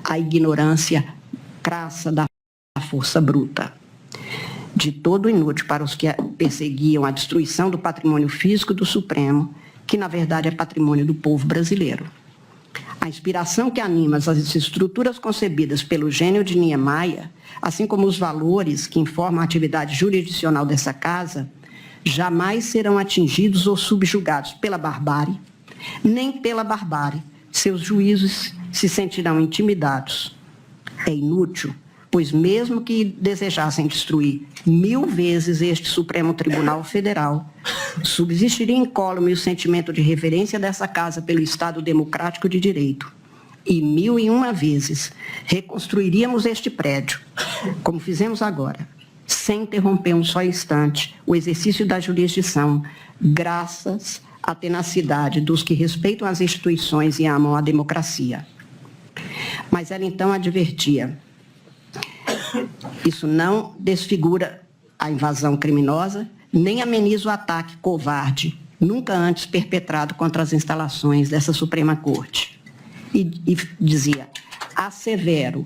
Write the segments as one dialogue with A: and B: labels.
A: a ignorância crassa da força bruta. De todo inútil para os que perseguiam a destruição do patrimônio físico do Supremo, que na verdade é patrimônio do povo brasileiro. A inspiração que anima as estruturas concebidas pelo gênio de Niemeyer, assim como os valores que informam a atividade jurisdicional dessa casa, jamais serão atingidos ou subjugados pela barbárie, nem pela barbárie. Seus juízos se sentirão intimidados. É inútil, pois mesmo que desejassem destruir 1000 vezes este Supremo Tribunal Federal, subsistiria incólume o sentimento de reverência dessa casa pelo Estado Democrático de Direito. E 1001 vezes reconstruiríamos este prédio, como fizemos agora, sem interromper um só instante o exercício da jurisdição, graças à tenacidade dos que respeitam as instituições e amam a democracia. Mas ela então advertia: isso não desfigura a invasão criminosa, nem ameniza o ataque covarde, nunca antes perpetrado contra as instalações dessa Suprema Corte. E dizia: assevero,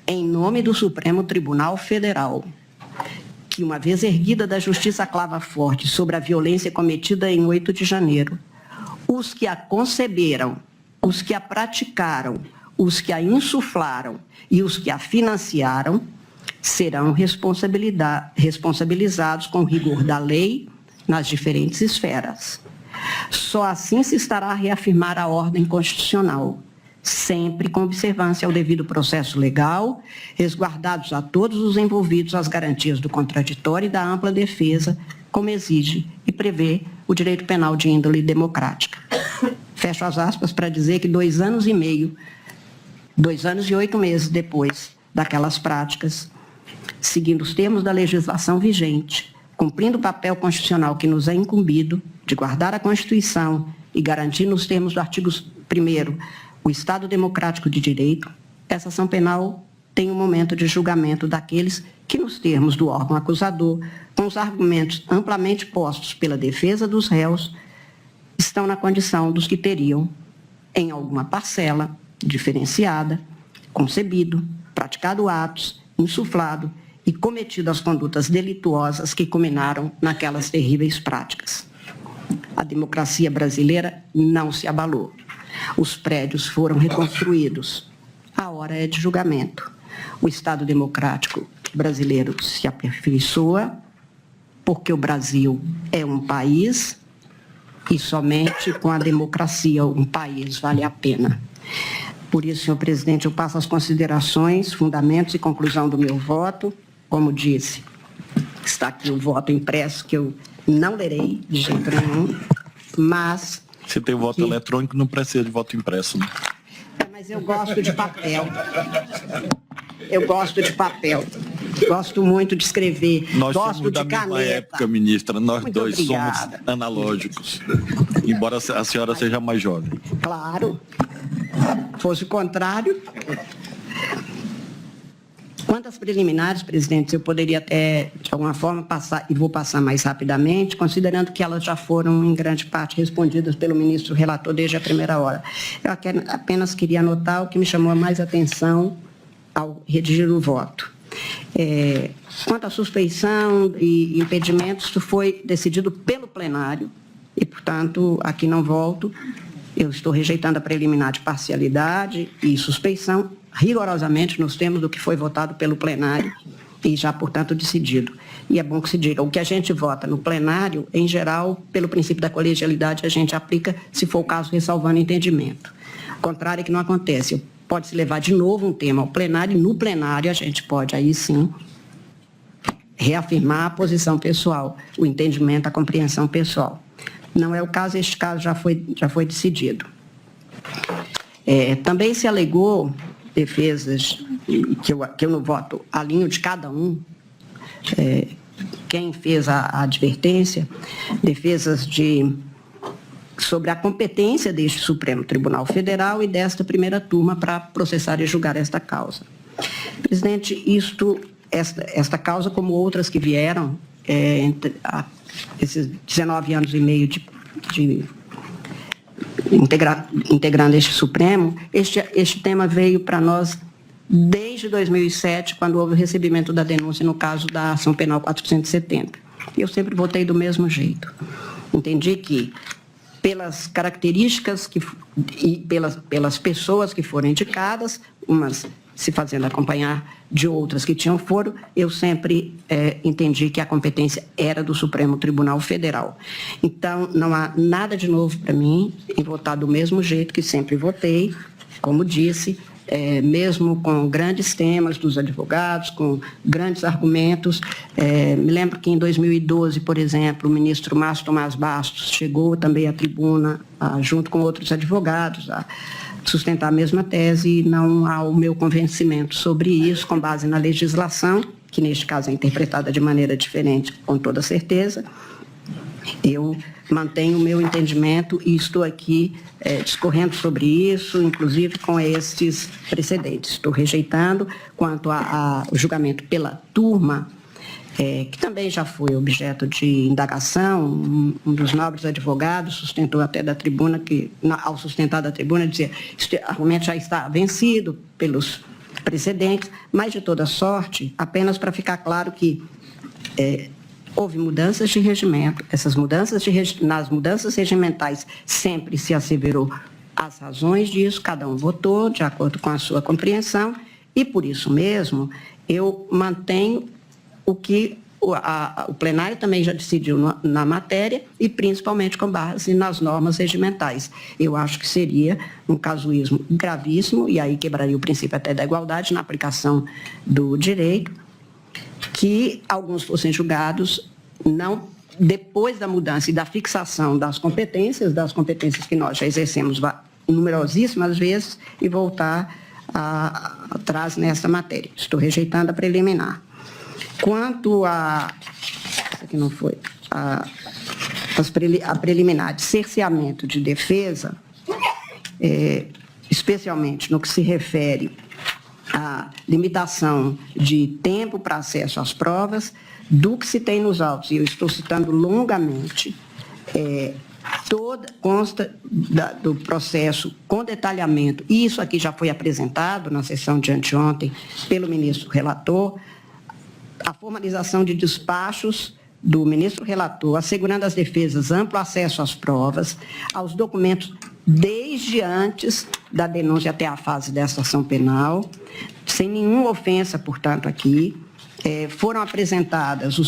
A: em nome do Supremo Tribunal Federal, que uma vez erguida da justiça clava forte sobre a violência cometida em 8 de janeiro, os que a conceberam, os que a praticaram, os que a insuflaram e os que a financiaram serão responsabilizados com o rigor da lei nas diferentes esferas. Só assim se estará a reafirmar a ordem constitucional, sempre com observância ao devido processo legal, resguardados a todos os envolvidos as garantias do contraditório e da ampla defesa, como exige e prevê o direito penal de índole democrática. Fecho as aspas para dizer que 2 anos e meio, 2 anos e 8 meses depois daquelas práticas, seguindo os termos da legislação vigente, cumprindo o papel constitucional que nos é incumbido de guardar a Constituição e garantir nos termos do artigo 1º o Estado Democrático de Direito, essa ação penal tem um momento de julgamento daqueles que, nos termos do órgão acusador, com os argumentos amplamente postos pela defesa dos réus, estão na condição dos que teriam, em alguma parcela diferenciada, concebido, praticado atos, insuflado e cometido as condutas delituosas que culminaram naquelas terríveis práticas. A democracia brasileira não se abalou. Os prédios foram reconstruídos. A hora é de julgamento. O Estado Democrático brasileiro se aperfeiçoa, porque o Brasil é um país e somente com a democracia um país vale a pena. Por isso, senhor presidente, eu passo as considerações, fundamentos e conclusão do meu voto. Como disse, está aqui o voto impresso, que eu não lerei de jeito nenhum, mas...
B: Se tem voto eletrônico, não precisa de voto impresso, né?
A: Mas eu gosto de papel. Eu gosto de papel. Gosto muito de escrever.
B: Nós
A: gosto
B: somos da
A: de
B: mesma
A: caneta.
B: época, ministra. Nós
A: Muito
B: dois
A: obrigada.
B: somos analógicos. Embora a senhora seja mais jovem.
A: Claro. Fosse o contrário. Quanto às preliminares, presidente, eu poderia até, de alguma forma, passar, e vou passar mais rapidamente, considerando que elas já foram, em grande parte, respondidas pelo ministro relator desde a primeira hora. Eu apenas queria anotar o que me chamou mais atenção ao redigir o voto. Quanto à suspeição e impedimentos, isso foi decidido pelo plenário e, portanto, aqui não volto. Eu estou rejeitando a preliminar de parcialidade e suspeição, rigorosamente nos termos do que foi votado pelo plenário e já, portanto, decidido. E é bom que se diga, o que a gente vota no plenário, em geral, pelo princípio da colegialidade, a gente aplica, se for o caso, ressalvando entendimento. O contrário é que não acontece. Pode-se levar de novo um tema ao plenário e no plenário a gente pode, aí sim, reafirmar a posição pessoal, o entendimento, a compreensão pessoal. Não é o caso, este caso já foi decidido. Também se alegou defesas, que eu no voto alinho de cada um, quem fez a advertência, defesas sobre a competência deste Supremo Tribunal Federal e desta primeira turma para processar e julgar esta causa. Presidente, esta causa, como outras que vieram, entre esses 19 anos e meio integrando este Supremo, este tema veio para nós desde 2007, quando houve o recebimento da denúncia no caso da ação penal 470. Eu sempre votei do mesmo jeito. Entendi que, pelas características e pelas pessoas que foram indicadas, umas se fazendo acompanhar de outras que tinham foro, eu sempre entendi que a competência era do Supremo Tribunal Federal. Então, não há nada de novo para mim em votar do mesmo jeito que sempre votei, como disse, mesmo com grandes temas dos advogados, com grandes argumentos. Me lembro que em 2012, por exemplo, o ministro Márcio Tomás Bastos chegou também à tribuna, junto com outros advogados, a sustentar a mesma tese, e não há o meu convencimento sobre isso, com base na legislação, que neste caso é interpretada de maneira diferente, com toda certeza. Eu mantenho o meu entendimento e estou aqui discorrendo sobre isso, inclusive com estes precedentes. Estou rejeitando quanto ao julgamento pela turma, que também já foi objeto de indagação. Um dos nobres advogados sustentou até da tribuna, que, ao sustentar da tribuna, dizia que este argumento já está vencido pelos precedentes, mas, de toda sorte, apenas para ficar claro que houve mudanças de regimento, nas mudanças regimentais sempre se asseverou as razões disso, cada um votou de acordo com a sua compreensão, e por isso mesmo eu mantenho o que o plenário também já decidiu na matéria, e principalmente com base nas normas regimentais. Eu acho que seria um casuísmo gravíssimo, e aí quebraria o princípio até da igualdade na aplicação do direito, que alguns fossem julgados não depois da mudança e da fixação das competências que nós já exercemos numerosíssimas vezes, e voltar atrás nessa matéria. Estou rejeitando a preliminar. Quanto a... Essa aqui não foi. A preliminar de cerceamento de defesa, especialmente no que se refere à limitação de tempo para acesso às provas, do que se tem nos autos, e eu estou citando longamente, consta do processo com detalhamento, e isso aqui já foi apresentado na sessão de anteontem pelo ministro relator, a formalização de despachos do ministro relator, assegurando às defesas amplo acesso às provas, aos documentos desde antes da denúncia até a fase dessa ação penal, sem nenhuma ofensa, portanto, aqui. Foram apresentados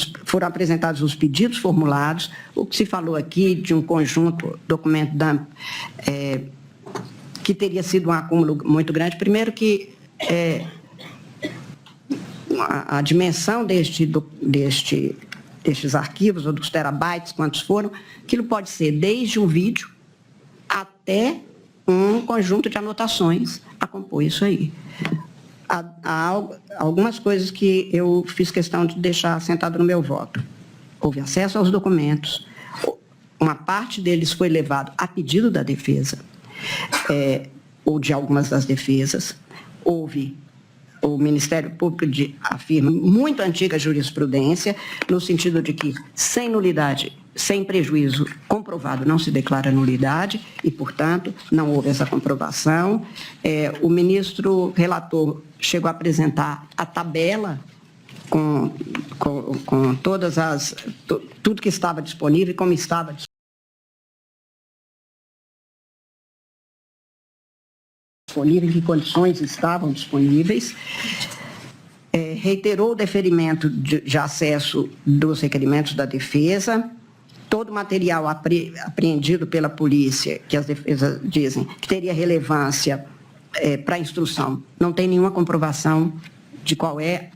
A: os pedidos formulados, o que se falou aqui de um conjunto, documento que teria sido um acúmulo muito grande. Primeiro que a dimensão destes arquivos, ou dos terabytes, quantos foram, aquilo pode ser desde um vídeo até um conjunto de anotações a compor isso aí. Há algumas coisas que eu fiz questão de deixar assentado no meu voto. Houve acesso aos documentos, uma parte deles foi levado a pedido da defesa, ou de algumas das defesas. Houve, o Ministério Público afirma, muito antiga jurisprudência, no sentido de que, sem nulidade, sem prejuízo comprovado, não se declara nulidade, e, portanto, não houve essa comprovação. O ministro relator chegou a apresentar a tabela com tudo que estava disponível e como estava disponível, em que condições estavam disponíveis. Reiterou o deferimento de acesso dos requerimentos da defesa. Todo o material apreendido pela polícia, que as defesas dizem que teria relevância para a instrução, não tem nenhuma comprovação de qual é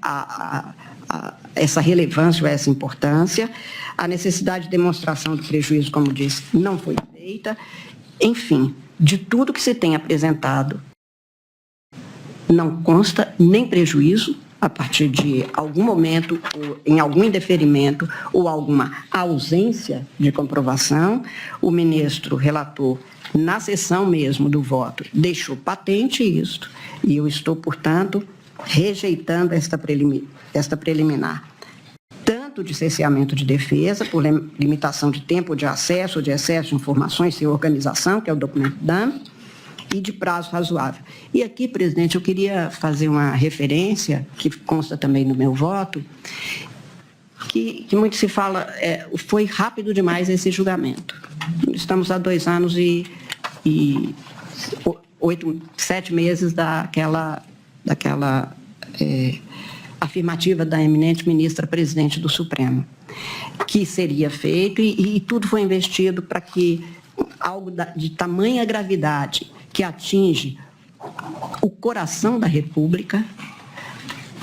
A: essa relevância ou essa importância. A necessidade de demonstração do prejuízo, como disse, não foi feita. Enfim, de tudo que se tem apresentado, não consta nem prejuízo a partir de algum momento, ou em algum indeferimento ou alguma ausência de comprovação. O ministro relator, na sessão mesmo do voto, deixou patente isto, e eu estou, portanto, rejeitando esta preliminar. Tanto tanto de cerceamento de defesa, por limitação de tempo de acesso ou de excesso de informações sem organização, que é o documento DAM, e de prazo razoável. E aqui, presidente, eu queria fazer uma referência, que consta também no meu voto, que muito se fala, foi rápido demais esse julgamento. Estamos há 2 anos e 7 meses daquela afirmativa da eminente ministra presidente do Supremo, que seria feito e tudo foi investido para que algo de tamanha gravidade que atinge o coração da República,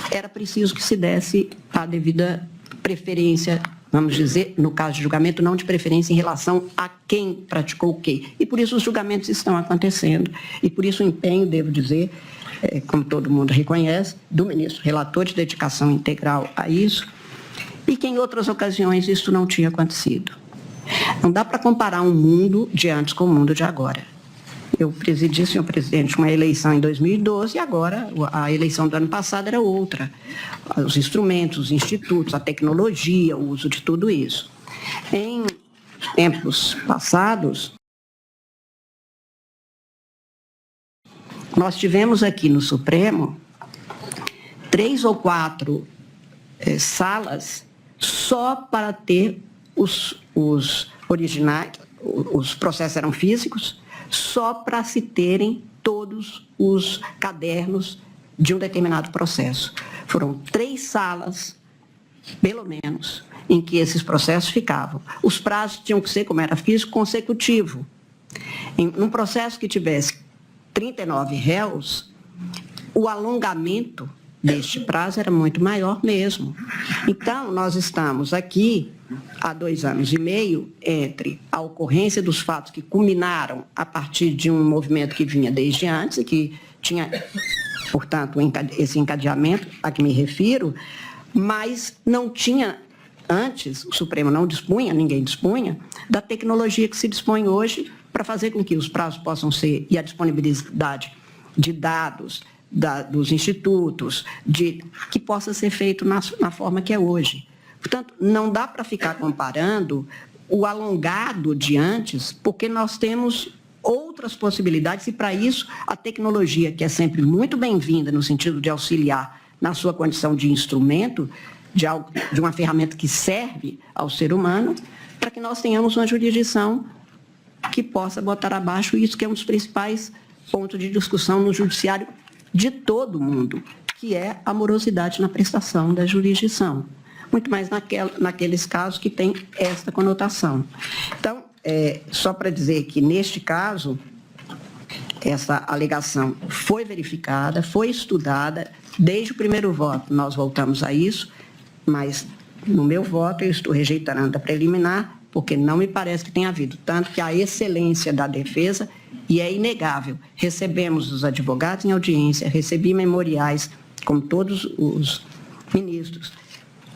A: era preciso que se desse a devida preferência, vamos dizer, no caso de julgamento, não de preferência em relação a quem praticou o quê. E por isso os julgamentos estão acontecendo. E por isso o empenho, devo dizer, como todo mundo reconhece, do ministro relator de dedicação integral a isso, e que em outras ocasiões isso não tinha acontecido. Não dá para comparar um mundo de antes com o mundo de agora. Eu presidi, senhor presidente, uma eleição em 2012 e agora a eleição do ano passado era outra. Os instrumentos, os institutos, a tecnologia, o uso de tudo isso. Em tempos passados, nós tivemos aqui no Supremo 3 ou 4 salas só para ter os originais, os processos eram físicos, só para se terem todos os cadernos de um determinado processo. Foram 3 salas, pelo menos, em que esses processos ficavam. Os prazos tinham que ser, como era físico, consecutivo. Num processo que tivesse 39 réus, o alongamento deste prazo era muito maior mesmo. Então, nós estamos aqui há 2 anos e meio entre a ocorrência dos fatos que culminaram a partir de um movimento que vinha desde antes e que tinha, portanto, esse encadeamento a que me refiro, mas não tinha antes, o Supremo não dispunha, ninguém dispunha, da tecnologia que se dispõe hoje para fazer com que os prazos possam ser, e a disponibilidade de dados dos institutos, que possa ser feito na forma que é hoje. Portanto, não dá para ficar comparando o alongado de antes, porque nós temos outras possibilidades e, para isso, a tecnologia, que é sempre muito bem-vinda no sentido de auxiliar na sua condição de instrumento, de uma ferramenta que serve ao ser humano, para que nós tenhamos uma jurisdição que possa botar abaixo isso, que é um dos principais pontos de discussão no judiciário de todo mundo, que é a morosidade na prestação da jurisdição. Muito mais naqueles casos que tem esta conotação. Então, só para dizer que, neste caso, essa alegação foi verificada, foi estudada, desde o primeiro voto nós voltamos a isso, mas no meu voto eu estou rejeitando a preliminar, porque não me parece que tenha havido, tanto que a excelência da defesa, e é inegável, recebemos os advogados em audiência, recebi memoriais, como todos os ministros,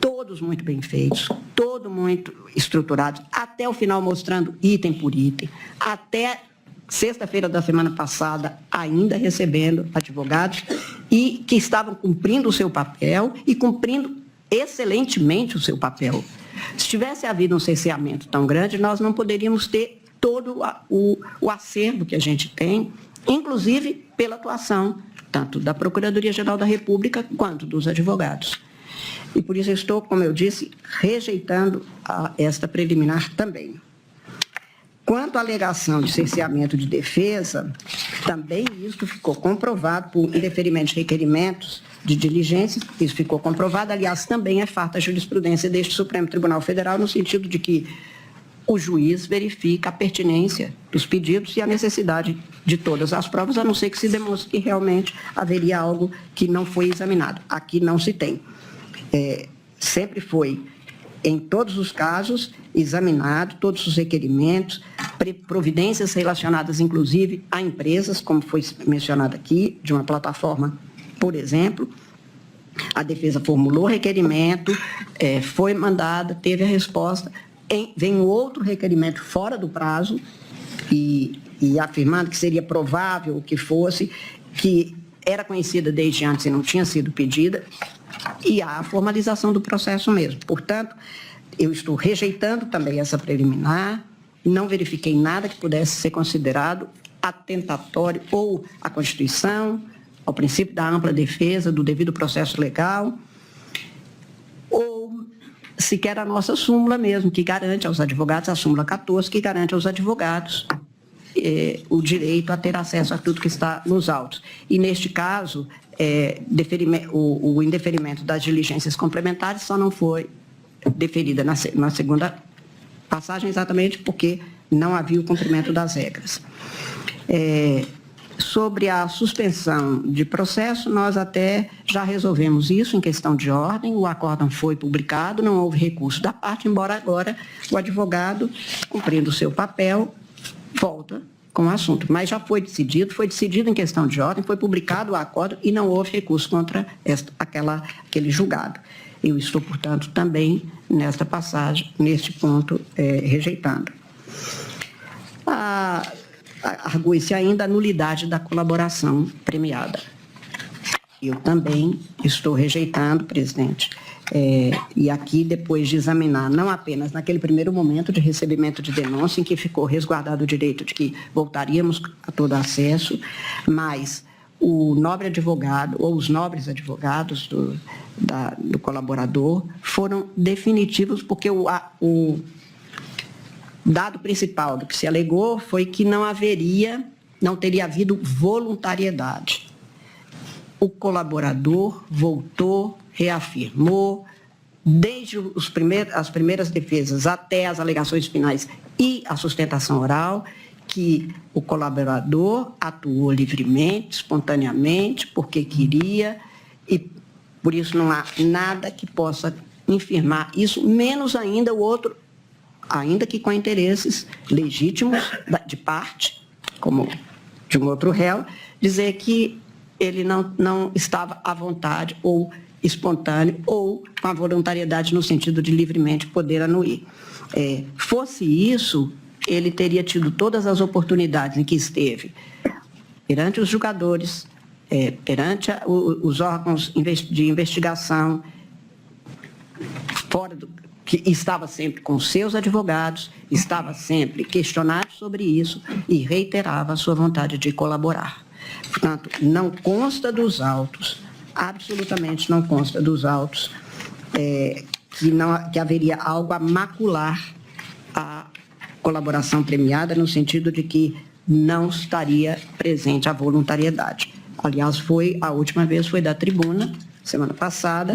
A: todos muito bem feitos, todos muito estruturados, até o final mostrando item por item, até sexta-feira da semana passada ainda recebendo advogados e que estavam cumprindo o seu papel e cumprindo excelentemente o seu papel. Se tivesse havido um cerceamento tão grande, nós não poderíamos ter todo o acervo que a gente tem, inclusive pela atuação tanto da Procuradoria-Geral da República quanto dos advogados. E por isso eu estou, como eu disse, rejeitando esta preliminar também. Quanto à alegação de cerceamento de defesa, também isso ficou comprovado por indeferimento de requerimentos de diligência, isso ficou comprovado, aliás, também é farta a jurisprudência deste Supremo Tribunal Federal, no sentido de que o juiz verifica a pertinência dos pedidos e a necessidade de todas as provas, a não ser que se demonstre que realmente haveria algo que não foi examinado. Aqui não se tem. Sempre foi, em todos os casos, examinado todos os requerimentos, providências relacionadas, inclusive, a empresas, como foi mencionado aqui, de uma plataforma, por exemplo. A defesa formulou requerimento, foi mandada, teve a resposta, vem outro requerimento fora do prazo e afirmando que seria provável que fosse, que era conhecida desde antes e não tinha sido pedida, e há a formalização do processo mesmo. Portanto, eu estou rejeitando também essa preliminar, não verifiquei nada que pudesse ser considerado atentatório ou à Constituição, ao princípio da ampla defesa, do devido processo legal, ou sequer a nossa súmula mesmo, que garante aos advogados, a súmula 14, que garante aos advogados o direito a ter acesso a tudo que está nos autos. E, neste caso, o indeferimento das diligências complementares só não foi deferida na segunda passagem, exatamente porque não havia o cumprimento das regras. Sobre a suspensão de processo, nós até já resolvemos isso em questão de ordem, o acórdão foi publicado, não houve recurso da parte, embora agora o advogado, cumprindo o seu papel, volta com o assunto. Mas já foi decidido em questão de ordem, foi publicado o acórdão e não houve recurso contra aquele julgado. Eu estou, portanto, também nesta passagem, neste ponto, rejeitando. Argue-se ainda a nulidade da colaboração premiada. Eu também estou rejeitando, presidente. E aqui, depois de examinar, não apenas naquele primeiro momento de recebimento de denúncia, em que ficou resguardado o direito de que voltaríamos a todo acesso, mas o nobre advogado, ou os nobres advogados do colaborador, foram definitivos, porque o dado principal do que se alegou foi que não teria havido voluntariedade. O colaborador voltou, reafirmou, desde as primeiras defesas até as alegações finais e a sustentação oral, que o colaborador atuou livremente, espontaneamente, porque queria, e por isso não há nada que possa infirmar isso, menos ainda o outro, ainda que com interesses legítimos de parte, como de um outro réu, dizer que ele não estava à vontade ou espontâneo ou com a voluntariedade no sentido de livremente poder anuir. Fosse isso, ele teria tido todas as oportunidades em que esteve perante os julgadores, perante os órgãos de investigação, que estava sempre com seus advogados, estava sempre questionado sobre isso e reiterava a sua vontade de colaborar. Portanto, não consta dos autos, absolutamente não consta dos autos, que haveria algo a macular a colaboração premiada, no sentido de que não estaria presente a voluntariedade. Aliás, a última vez foi da tribuna, semana passada,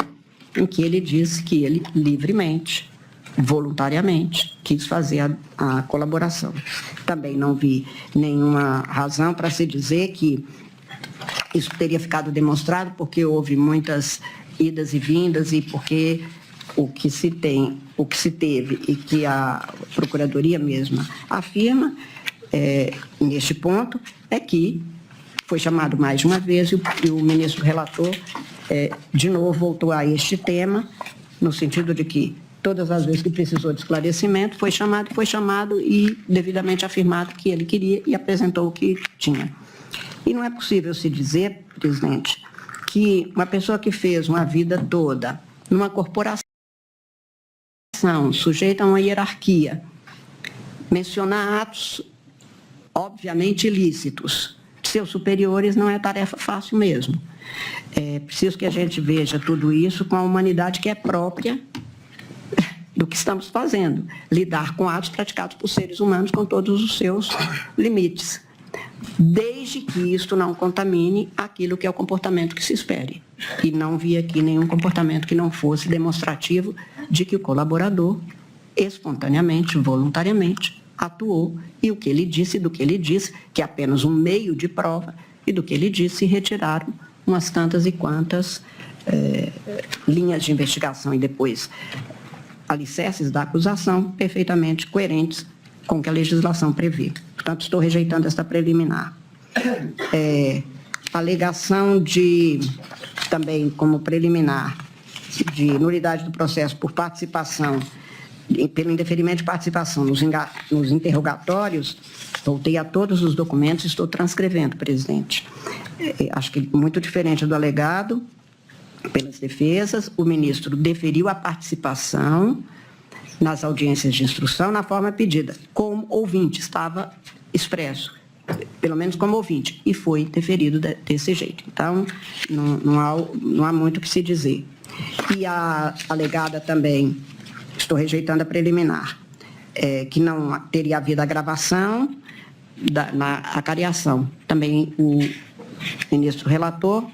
A: em que ele disse que ele livremente, voluntariamente, quis fazer a colaboração. Também não vi nenhuma razão para se dizer que isso teria ficado demonstrado porque houve muitas idas e vindas e porque o que se teve e que a Procuradoria mesma afirma, neste ponto, é que foi chamado mais de uma vez e o ministro relator, de novo, voltou a este tema, no sentido de que todas as vezes que precisou de esclarecimento, foi chamado e devidamente afirmado que ele queria e apresentou o que tinha. E não é possível se dizer, presidente, que uma pessoa que fez uma vida toda numa corporação sujeita a uma hierarquia, mencionar atos obviamente ilícitos de seus superiores não é tarefa fácil mesmo. É preciso que a gente veja tudo isso com a humanidade que é própria do que estamos fazendo, lidar com atos praticados por seres humanos com todos os seus limites, desde que isto não contamine aquilo que é o comportamento que se espere. E não vi aqui nenhum comportamento que não fosse demonstrativo de que o colaborador, espontaneamente, voluntariamente, atuou, e o que ele disse, do que ele disse, que é apenas um meio de prova, e do que ele disse, retiraram umas tantas e quantas linhas de investigação e depois alicerces da acusação perfeitamente coerentes com o que a legislação prevê. Portanto, estou rejeitando esta preliminar. Alegação também como preliminar, de nulidade do processo por participação, pelo indeferimento de participação nos interrogatórios, voltei a todos os documentos, estou transcrevendo, presidente. Acho que muito diferente do alegado, pelas defesas, o ministro deferiu a participação nas audiências de instrução na forma pedida, como ouvinte, estava expresso, pelo menos como ouvinte, e foi deferido desse jeito. Então, não há muito o que se dizer. E a alegada também, estou rejeitando a preliminar, que não teria havido a gravação na acariação. Também o ministro relator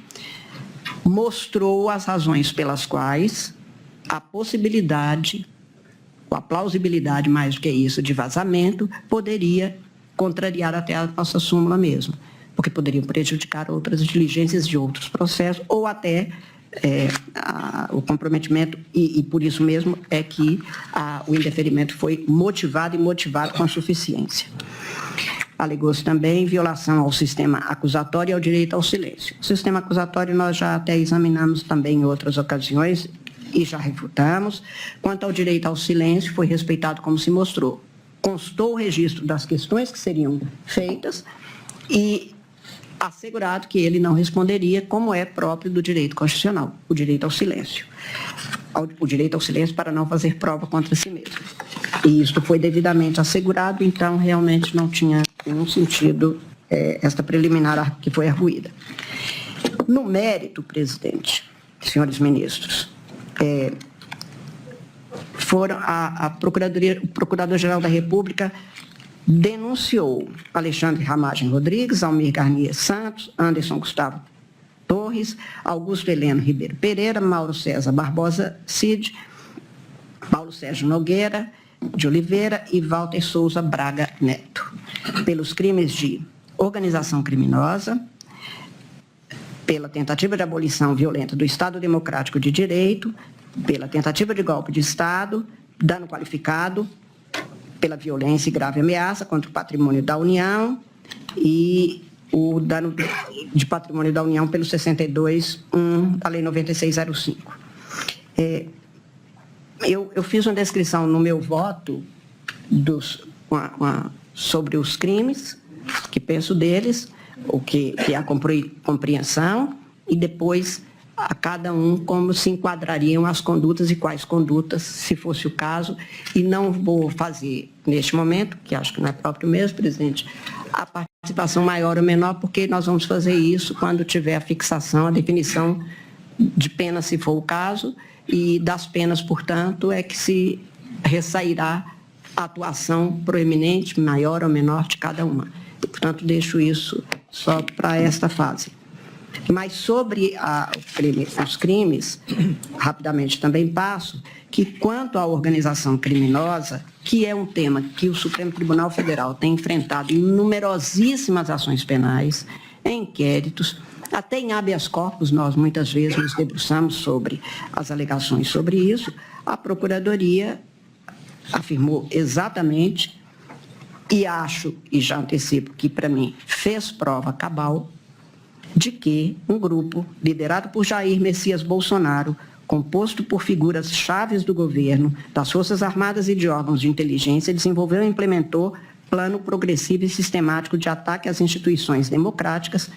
A: mostrou as razões pelas quais a possibilidade, ou a plausibilidade, mais do que isso, de vazamento, poderia contrariar até a nossa súmula mesmo, porque poderiam prejudicar outras diligências de outros processos, ou até o comprometimento, e por isso mesmo é que o indeferimento foi motivado com suficiência. Alegou-se também violação ao sistema acusatório e ao direito ao silêncio. O sistema acusatório nós já até examinamos também em outras ocasiões e já refutamos. Quanto ao direito ao silêncio, foi respeitado como se mostrou. Constou o registro das questões que seriam feitas e assegurado que ele não responderia como é próprio do direito constitucional, o direito ao silêncio. O direito ao silêncio para não fazer prova contra si mesmo. E isto foi devidamente assegurado, então realmente não tinha nenhum sentido esta preliminar que foi arguída. No mérito, presidente, senhores ministros, o Procurador-Geral da República denunciou Alexandre Ramagem Rodrigues, Almir Garnier Santos, Anderson Gustavo Torres, Augusto Heleno Ribeiro Pereira, Mauro César Barbosa Cid, Paulo Sérgio Nogueira de Oliveira e Walter Souza Braga Neto, pelos crimes de organização criminosa, pela tentativa de abolição violenta do Estado Democrático de Direito, pela tentativa de golpe de Estado, dano qualificado, pela violência e grave ameaça contra o patrimônio da União e o dano de patrimônio da União pelo 62.1 da Lei 9605. Eu fiz uma descrição no meu voto sobre os crimes, que penso deles, o que é a compreensão, e depois a cada um como se enquadrariam as condutas e quais condutas, se fosse o caso, e não vou fazer neste momento, que acho que não é próprio mesmo, presidente, a participação maior ou menor, porque nós vamos fazer isso quando tiver a fixação, a definição de pena, se for o caso, e das penas, portanto, é que se ressairá a atuação proeminente, maior ou menor de cada uma. E, portanto, deixo isso só para esta fase. Mas sobre os crimes, rapidamente também passo, que quanto à organização criminosa, que é um tema que o Supremo Tribunal Federal tem enfrentado em numerosíssimas ações penais, em inquéritos, até em habeas corpus, nós muitas vezes nos debruçamos sobre as alegações sobre isso, a Procuradoria afirmou exatamente, e acho, e já antecipo que para mim fez prova cabal, de que um grupo liderado por Jair Messias Bolsonaro, composto por figuras chaves do governo, das Forças Armadas e de órgãos de inteligência, desenvolveu e implementou plano progressivo e sistemático de ataque às instituições democráticas,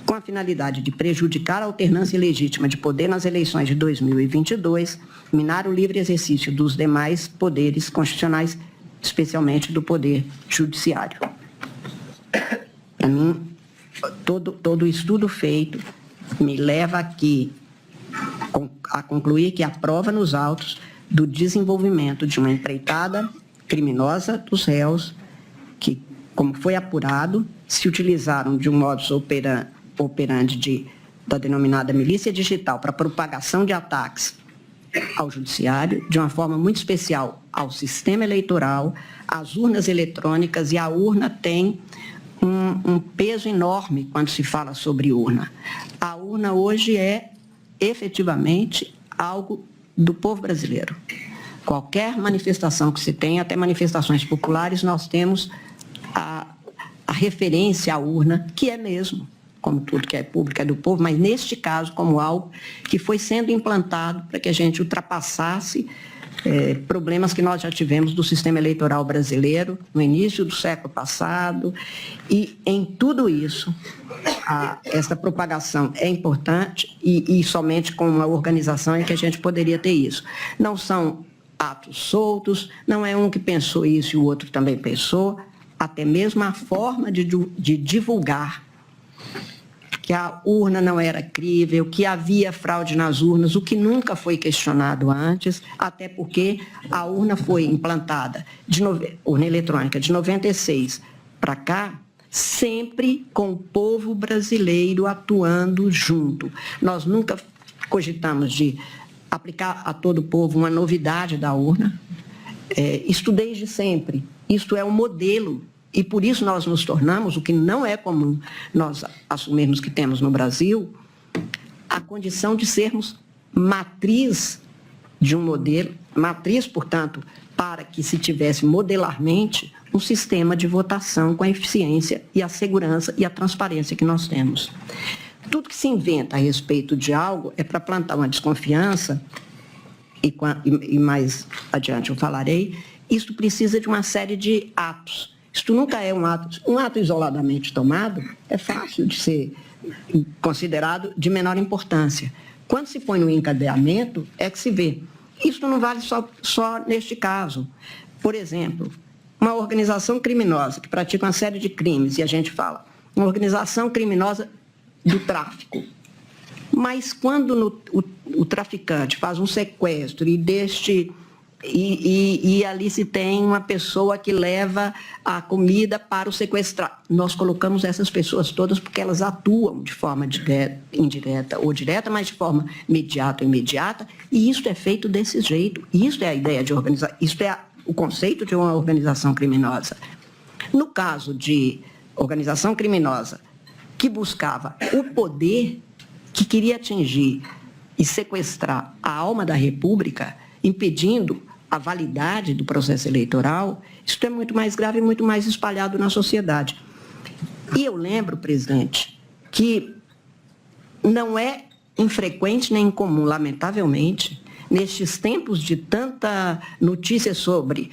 A: com a finalidade de prejudicar a alternância legítima de poder nas eleições de 2022, minar o livre exercício dos demais poderes constitucionais, especialmente do poder judiciário. Para mim, todo o estudo feito me leva aqui a concluir que a prova nos autos do desenvolvimento de uma empreitada criminosa dos réus, que, como foi apurado, se utilizaram de um modus operandi da denominada milícia digital para propagação de ataques ao judiciário, de uma forma muito especial ao sistema eleitoral, às urnas eletrônicas, e a urna tem um peso enorme quando se fala sobre urna. A urna hoje é efetivamente algo do povo brasileiro. Qualquer manifestação que se tenha, até manifestações populares, nós temos a referência à urna, que é mesmo, como tudo que é público é do povo, mas neste caso como algo que foi sendo implantado para que a gente ultrapassasse problemas que nós já tivemos do sistema eleitoral brasileiro no início do século passado, e em tudo isso essa propagação é importante e somente com uma organização é que a gente poderia ter isso. Não são atos soltos, não é um que pensou isso e o outro também pensou, até mesmo a forma de divulgar que a urna não era crível, que havia fraude nas urnas, o que nunca foi questionado antes, até porque a urna foi implantada, urna eletrônica, de 96 para cá, sempre com o povo brasileiro atuando junto. Nós nunca cogitamos de aplicar a todo o povo uma novidade da urna. Isto desde sempre. Isto é um modelo. E por isso nós nos tornamos, o que não é comum nós assumirmos que temos no Brasil, a condição de sermos matriz de um modelo, matriz, portanto, para que se tivesse modelarmente um sistema de votação com a eficiência e a segurança e a transparência que nós temos. Tudo que se inventa a respeito de algo é para plantar uma desconfiança, e mais adiante eu falarei, isto precisa de uma série de atos. Isto nunca é um ato isoladamente tomado, é fácil de ser considerado de menor importância. Quando se põe no encadeamento, é que se vê. Isso não vale só neste caso. Por exemplo, uma organização criminosa que pratica uma série de crimes, e a gente fala, uma organização criminosa do tráfico. Mas quando o traficante faz um sequestro e ali se tem uma pessoa que leva a comida para o sequestrado, nós colocamos essas pessoas todas porque elas atuam de forma indireta ou direta, mas de forma imediata ou imediata, e isso é feito desse jeito. Isso é a ideia de organizar, isso é o conceito de uma organização criminosa. No caso de organização criminosa que buscava o poder, que queria atingir e sequestrar a alma da República, impedindo a validade do processo eleitoral, isso é muito mais grave e muito mais espalhado na sociedade. E eu lembro, presidente, que não é infrequente nem incomum, lamentavelmente, nestes tempos de tanta notícia sobre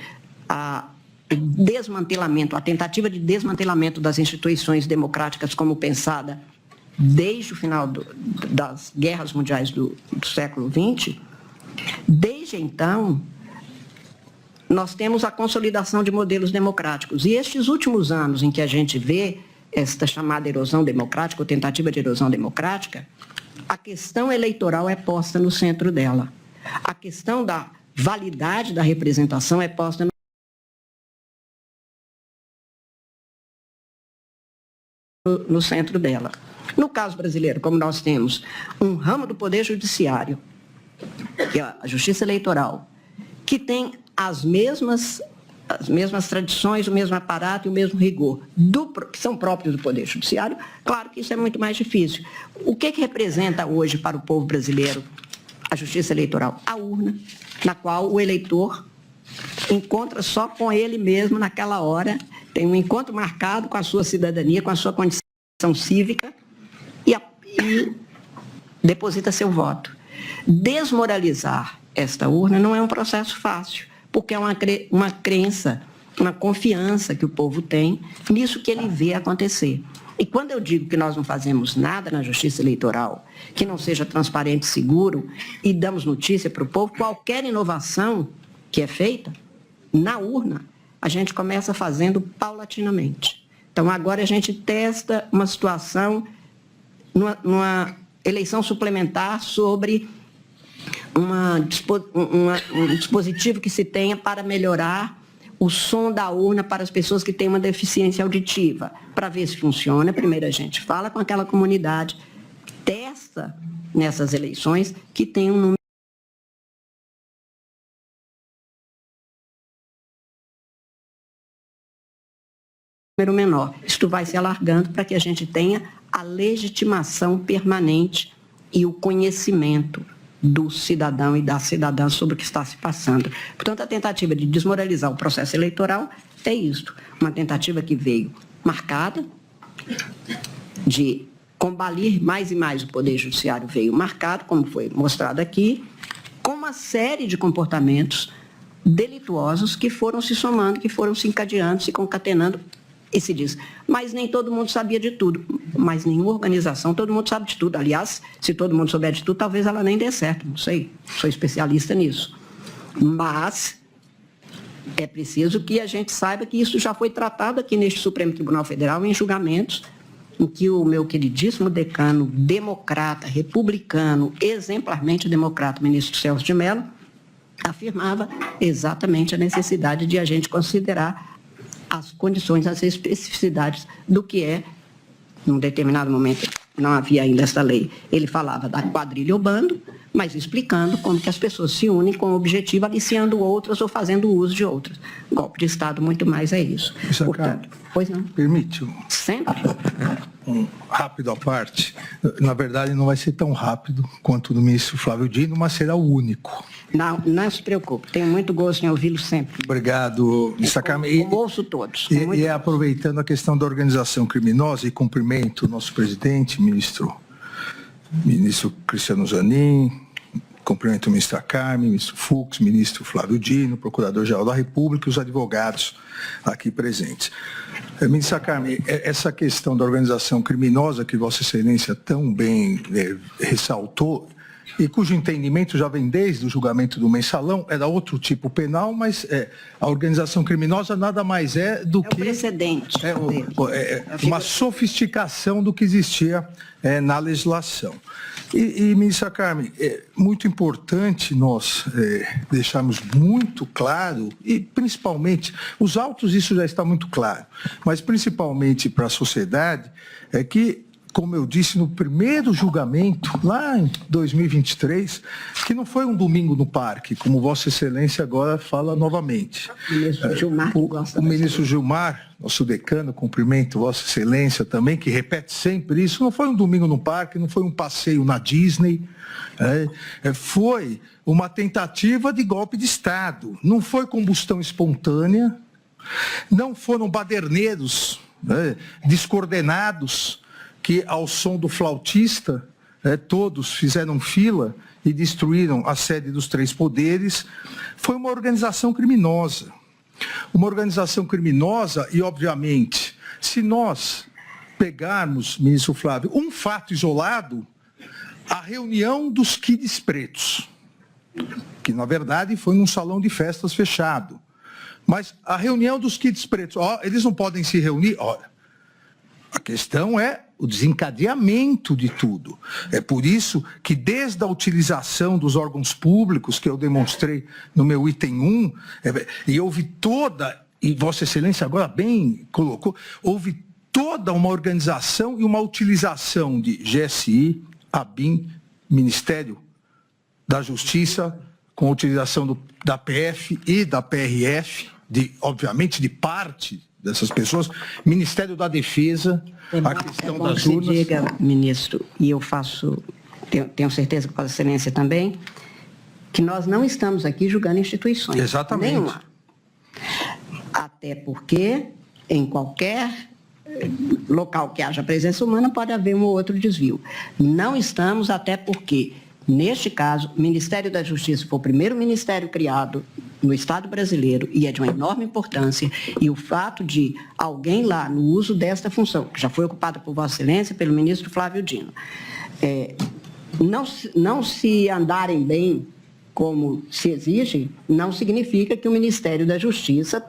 A: o desmantelamento, a tentativa de desmantelamento das instituições democráticas como pensada desde o final das guerras mundiais do século XX, desde então, nós temos a consolidação de modelos democráticos. E estes últimos anos em que a gente vê esta chamada erosão democrática, ou tentativa de erosão democrática, a questão eleitoral é posta no centro dela. A questão da validade da representação é posta no centro dela. No caso brasileiro, como nós temos um ramo do Poder Judiciário, que é a Justiça Eleitoral, que tem as mesmas tradições, o mesmo aparato e o mesmo rigor, que são próprios do Poder Judiciário, claro que isso é muito mais difícil. O que representa hoje para o povo brasileiro a Justiça Eleitoral? A urna, na qual o eleitor encontra só com ele mesmo naquela hora, tem um encontro marcado com a sua cidadania, com a sua condição cívica e deposita seu voto. Desmoralizar esta urna não é um processo fácil, porque é uma crença, uma confiança que o povo tem nisso que ele vê acontecer. E quando eu digo que nós não fazemos nada na Justiça Eleitoral, que não seja transparente e seguro, e damos notícia para o povo, qualquer inovação que é feita na urna, a gente começa fazendo paulatinamente. Então, agora a gente testa uma situação, numa eleição suplementar sobre um dispositivo que se tenha para melhorar o som da urna para as pessoas que têm uma deficiência auditiva. Para ver se funciona, primeiro a gente fala com aquela comunidade, testa nessas eleições que tem um número menor. Isto vai se alargando para que a gente tenha a legitimação permanente e o conhecimento do cidadão e da cidadã sobre o que está se passando. Portanto, a tentativa de desmoralizar o processo eleitoral é isto, uma tentativa que veio marcada de combalir mais e mais o Poder Judiciário, veio marcado, como foi mostrado aqui, com uma série de comportamentos delituosos que foram se somando, que foram se encadeando, se concatenando E se diz, mas nem todo mundo sabia de tudo. Mas nenhuma organização, todo mundo sabe de tudo. Aliás, se todo mundo souber de tudo, talvez ela nem dê certo, não sei. Sou especialista nisso. Mas é preciso que a gente saiba que isso já foi tratado aqui neste Supremo Tribunal Federal em julgamentos em que o meu queridíssimo decano, democrata, republicano, exemplarmente democrata, ministro Celso de Mello, afirmava exatamente a necessidade de a gente considerar as condições, as especificidades do que é, num determinado momento, não havia ainda essa lei. Ele falava da quadrilha ou bando, mas explicando como que as pessoas se unem com o objetivo, aliciando outras ou fazendo uso de outras. Golpe de Estado, muito mais é isso.
C: Portanto,
A: pois não.
C: Permite
A: Sempre.
C: um rápido à parte. Na verdade, não vai ser tão rápido quanto o do ministro Flávio Dino, mas será o único.
A: Não se preocupe, tenho muito gosto em ouvi-lo sempre.
C: Obrigado, ministra Carmen.
A: Como ouço todos.
C: E aproveitando a questão da organização criminosa, e cumprimento o nosso presidente, ministro Cristiano Zanin, cumprimento o ministro Carmen, ministro Fux, ministro Flávio Dino, procurador-geral da República e os advogados aqui presentes. Ministra Carmen, essa questão da organização criminosa que Vossa Excelência tão bem ressaltou, e cujo entendimento já vem desde o julgamento do Mensalão, era outro tipo penal, mas a organização criminosa nada mais é do que...
A: É o precedente.
C: Uma sofisticação do que existia na legislação. E ministra Carmen, é muito importante nós deixarmos muito claro, e principalmente, os autos isso já está muito claro, mas principalmente para a sociedade, é que, como eu disse no primeiro julgamento, lá em 2023, que não foi um domingo no parque, como Vossa Excelência agora fala novamente.
A: O ministro Gilmar, que gosta
C: o ministro Gilmar, nosso decano, cumprimento Vossa Excelência também, que repete sempre isso, não foi um domingo no parque, não foi um passeio na Disney, foi uma tentativa de golpe de Estado, não foi combustão espontânea, não foram baderneiros descoordenados, que ao som do flautista, todos fizeram fila e destruíram a sede dos três poderes, foi uma organização criminosa. Uma organização criminosa e, obviamente, se nós pegarmos, ministro Flávio, um fato isolado, a reunião dos kids pretos, que na verdade foi num salão de festas fechado. Mas a reunião dos kids pretos, eles não podem se reunir? A questão é o desencadeamento de tudo. É por isso que desde a utilização dos órgãos públicos, que eu demonstrei no meu item 1, e houve toda, e Vossa Excelência agora bem colocou, houve toda uma organização e uma utilização de GSI, ABIN, Ministério da Justiça, com a utilização da PF e da PRF, obviamente de parte dessas pessoas, Ministério da Defesa, a questão das urnas.
A: Diga, ministro, e eu tenho certeza que Vossa Excelência também, que nós não estamos aqui julgando instituições.
C: Exatamente.
A: Nenhuma. Até porque, em qualquer local que haja presença humana, pode haver um ou outro desvio. Não estamos, até porque, neste caso, o Ministério da Justiça foi o primeiro ministério criado no Estado brasileiro e é de uma enorme importância, e o fato de alguém lá, no uso desta função, que já foi ocupada por Vossa Excelência, pelo ministro Flávio Dino, não se andarem bem como se exige, não significa que o Ministério da Justiça,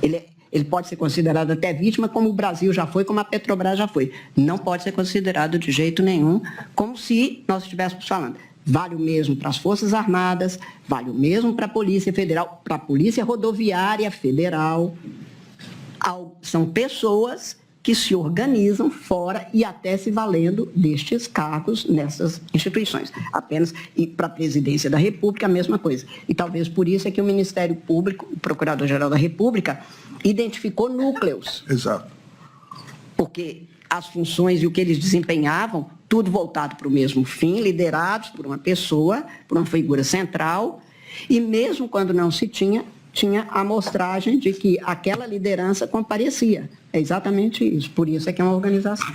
A: ele pode ser considerado até vítima, como o Brasil já foi, como a Petrobras já foi. Não pode ser considerado de jeito nenhum, como se nós estivéssemos falando. Vale o mesmo para as Forças Armadas, vale o mesmo para a Polícia Federal, para a Polícia Rodoviária Federal. São pessoas que se organizam fora e até se valendo destes cargos nessas instituições. Apenas, e para a Presidência da República, a mesma coisa. E talvez por isso é que o Ministério Público, o Procurador-Geral da República, identificou núcleos.
C: Exato.
A: Porque as funções e o que eles desempenhavam, tudo voltado para o mesmo fim, liderados por uma pessoa, por uma figura central, e mesmo quando não se tinha a amostragem de que aquela liderança comparecia. É exatamente isso, por isso é que é uma organização.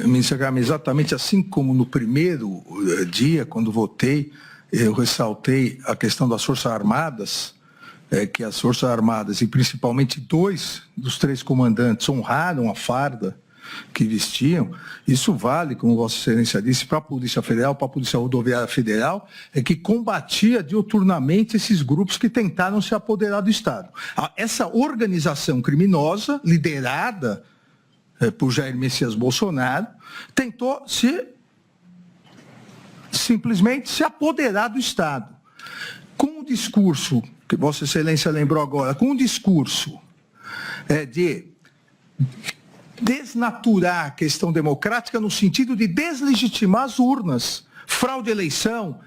C: Ministra Carmen, exatamente assim como no primeiro dia, quando votei, eu ressaltei a questão das Forças Armadas, que as Forças Armadas, e principalmente 2 dos 3 comandantes, honraram a farda que vestiam, isso vale, como Vossa Excelência disse, para a Polícia Federal, para a Polícia Rodoviária Federal, que combatia diuturnamente esses grupos que tentaram se apoderar do Estado. Essa organização criminosa, liderada por Jair Messias Bolsonaro, tentou simplesmente se apoderar do Estado. Com o discurso, que Vossa Excelência lembrou agora, com o discurso de desnaturar a questão democrática no sentido de deslegitimar as urnas, fraude à eleição,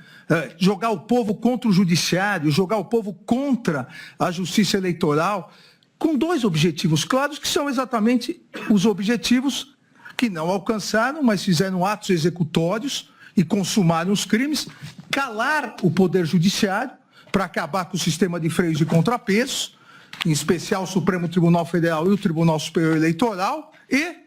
C: jogar o povo contra o judiciário, jogar o povo contra a justiça eleitoral, com 2 objetivos claros, que são exatamente os objetivos que não alcançaram, mas fizeram atos executórios e consumaram os crimes, calar o Poder Judiciário para acabar com o sistema de freios e contrapesos, em especial o Supremo Tribunal Federal e o Tribunal Superior Eleitoral, e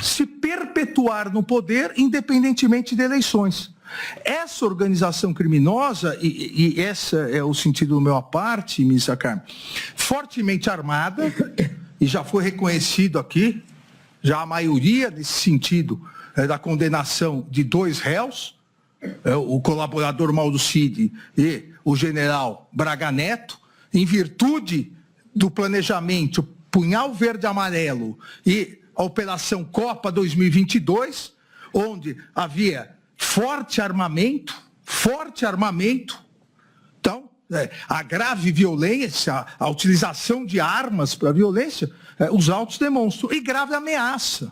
C: se perpetuar no poder independentemente de eleições. Essa organização criminosa, e esse é o sentido do meu à parte, ministra Carmen, fortemente armada, e já foi reconhecido aqui, já a maioria nesse sentido da condenação de 2 réus, o colaborador Mauro Cid e o general Braga Neto, em virtude do planejamento Punhal Verde e Amarelo e a Operação Copa 2022, onde havia forte armamento, então, a grave violência, a utilização de armas para a violência, os autos demonstram, e grave ameaça.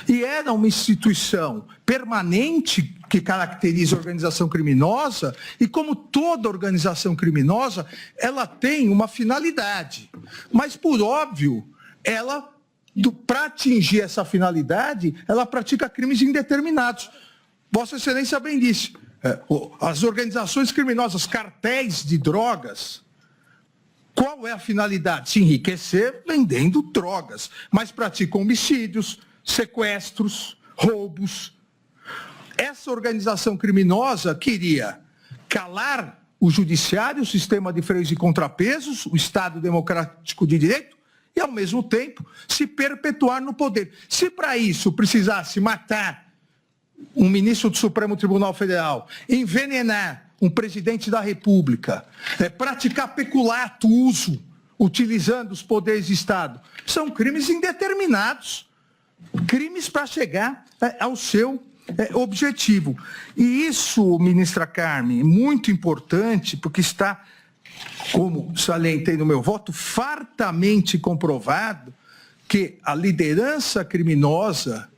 C: E era uma instituição permanente que caracteriza a organização criminosa, e como toda organização criminosa, ela tem uma finalidade. Mas, por óbvio, para atingir essa finalidade, ela pratica crimes indeterminados. Vossa Excelência bem disse, as organizações criminosas, cartéis de drogas, qual é a finalidade? Se enriquecer vendendo drogas, mas praticam homicídios, sequestros, roubos. Essa organização criminosa queria calar o judiciário, o sistema de freios e contrapesos, o Estado Democrático de Direito, e, ao mesmo tempo, se perpetuar no poder. Se para isso precisasse matar um ministro do Supremo Tribunal Federal, envenenar um presidente da República, praticar peculato, uso, utilizando os poderes de Estado, são crimes indeterminados. Crimes para chegar ao seu objetivo. E isso, ministra Carmen, é muito importante, porque está, como salientei no meu voto, fartamente comprovado que a liderança criminosa,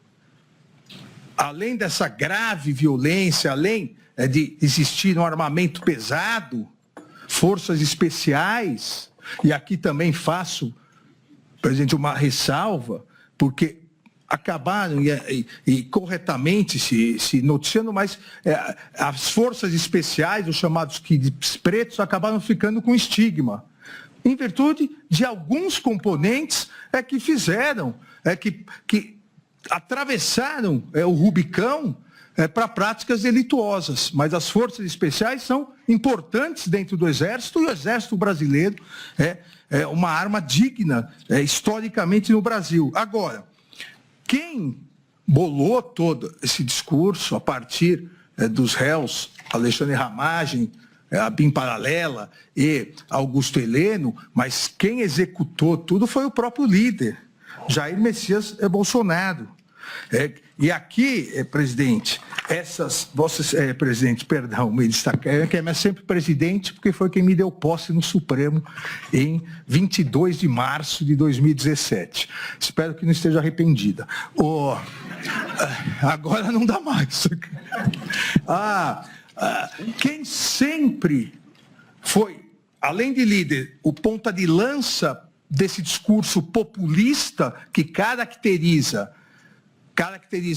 C: além dessa grave violência, além de existir um armamento pesado, forças especiais, e aqui também faço, presidente, uma ressalva, porque acabaram, e corretamente se noticiando, mas as forças especiais, os chamados kits pretos, acabaram ficando com estigma, em virtude de alguns componentes que fizeram, que atravessaram o Rubicão para práticas delituosas. Mas as forças especiais são importantes dentro do Exército, e o Exército brasileiro é uma arma digna historicamente no Brasil. Agora, quem bolou todo esse discurso a partir dos réus Alexandre Ramagem, a BIM Paralela e Augusto Heleno, mas quem executou tudo foi o próprio líder, Jair Messias Bolsonaro. E aqui, presidente, ministra Carmen, é sempre presidente, porque foi quem me deu posse no Supremo em 22 de março de 2017. Espero que não esteja arrependida. Agora não dá mais. Quem sempre foi, além de líder, o ponta de lança desse discurso populista que caracteriza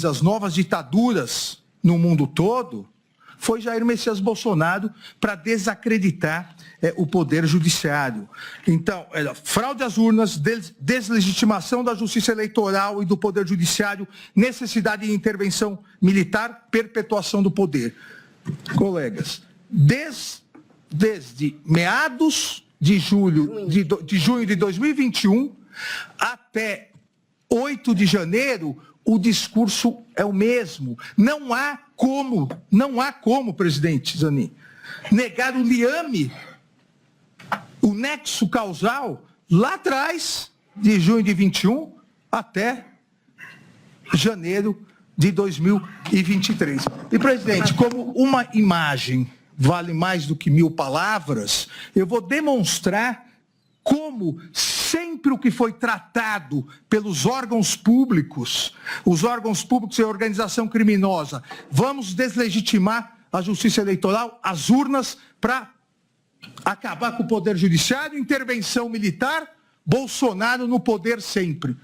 C: as novas ditaduras no mundo todo, foi Jair Messias Bolsonaro, para desacreditar o poder judiciário. Então, fraude às urnas, deslegitimação da justiça eleitoral e do poder judiciário, necessidade de intervenção militar, perpetuação do poder. Colegas, desde meados de junho de 2021 até 8 de janeiro, o discurso é o mesmo. Não há como, presidente Zanin, negar o liame, o nexo causal, lá atrás, de junho de 21 até janeiro de 2023. E, presidente, como uma imagem vale mais do que 1000 palavras, eu vou demonstrar como sempre o que foi tratado pelos órgãos públicos, os órgãos públicos e a organização criminosa, vamos deslegitimar a justiça eleitoral, as urnas, para acabar com o poder judiciário, intervenção militar, Bolsonaro no poder sempre.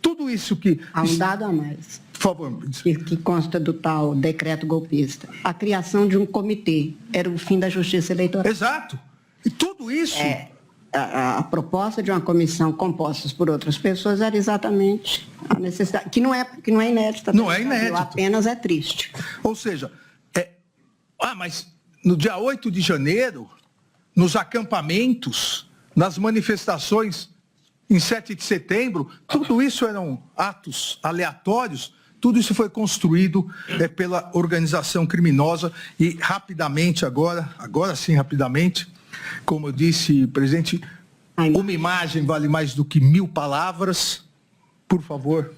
C: Tudo isso que...
A: Há um dado a mais.
C: Por favor, príncipe.
A: Que consta do tal decreto golpista. A criação de um comitê era o fim da justiça eleitoral.
C: Exato. E tudo isso...
A: A proposta de uma comissão composta por outras pessoas era exatamente a necessidade, que não é inédita.
C: Não é inédito.
A: Apenas é triste.
C: Ou seja, mas no dia 8 de janeiro, nos acampamentos, nas manifestações em 7 de setembro, tudo isso eram atos aleatórios, tudo isso foi construído pela organização criminosa e rapidamente agora sim, como eu disse, presidente, uma imagem vale mais do que 1000 palavras. Por favor.